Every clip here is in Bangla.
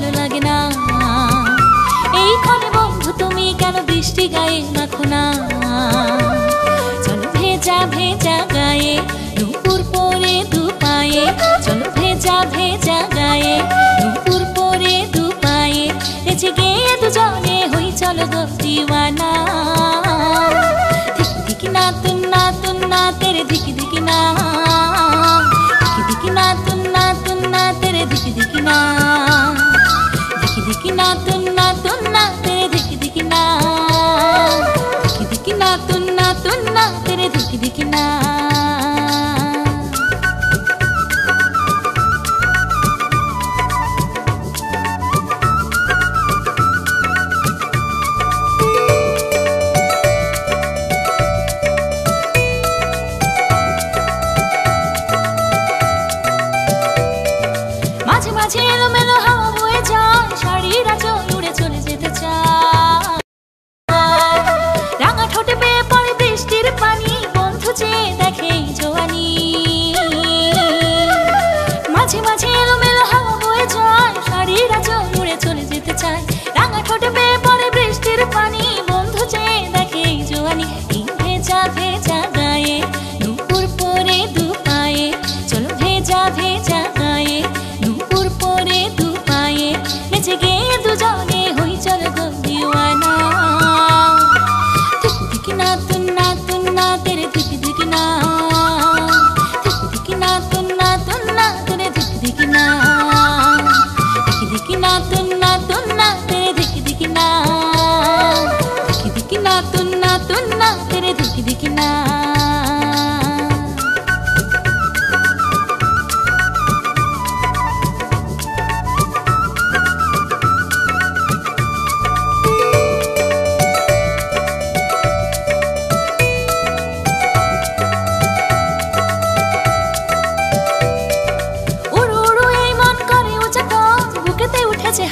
ভালো লাগে না। এইখানে বন্ধু তুমি কেন বৃষ্টি গায়ে মাখো না? চলো ভেজা ভেজা গায়ে দুপুর পরে দু পায়ে, চলো ভেজা ভেজা গায়ে দুপুর পরে দু পায়ে, নেচে গিয়ে দুজনে হই চলো গো দিওয়ানা। ধিকি ধিকি না তুন্না তুন্না তেরে ধিকি ধিকি না, ধিকি ধিকি না তুন্না তুন্না তেরে ধিকি ধিকি না, ধিকি ধিকি না তুন্না তুন্না তেরে ধিকি ধিকি না, ধিকি ধিকি না তুন্না তুন্না तेरे धिकी धिकी ना। माझे माझे एलोमेलो हावा बয়ে যায়, শাড়ির আঁচল উড়ে চলে যেতে চায়। রাঙা ঠোঁটে বেয়ে পড়ে বৃষ্টির পানি, বন্ধু চেয়ে দেখে জোয়ানি। মাঝে মাঝে এলোমেলো হাওয়া বয়ে যায়, শাড়ির আঁচল উড়ে চলে যেতে চায়। রাঙা ঠোঁটে বেয়ে পড়ে বৃষ্টির পানি, বন্ধু চেয়ে দেখে জোয়ানি। এই ভেজা ভেজা গায়ে দুপুর পরে দু পায়ে, চলো ভেজা ভেজা গায়ে দুপুর পরে দু পায়ে, নেচে গিয়ে দুজনে হই চলো গো দিওয়ানা। ধিকি ধিকি না তুন্না তুন্না तेरे धिकी धिकी ना, धिकी धिकी ना तुन्ना तुन्ना तेरे धिकी धिकी ना, धिकी धिकी ना तुन्ना तुन्ना तेरे धिकी धिकी ना, धिकी धिकी ना तुन्ना तुन्ना तेरे धिकी धिकी ना।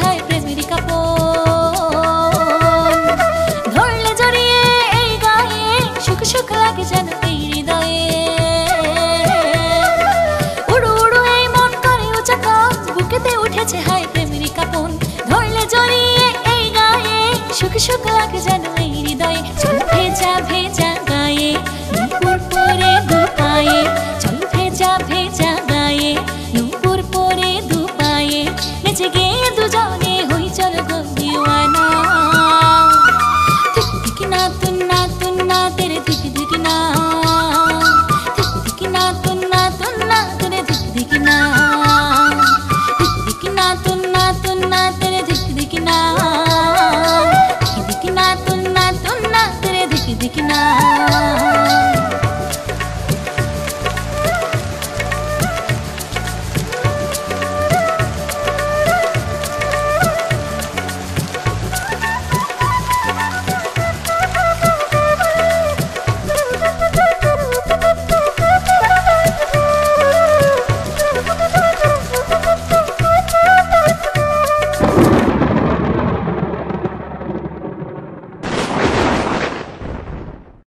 হায় প্রেমের কাপন ধরলে জড়িয়ে এই গায়ে, সুখ সুখ লাগে যেন এই হৃদয়ে। উড়ু উড়ু এই মন করে উচাটন, বুকেতে উঠেছে হায় প্রেমের কাপন ধরলে জড়িয়ে এই গায়ে, সুখ সুখ লাগে যেন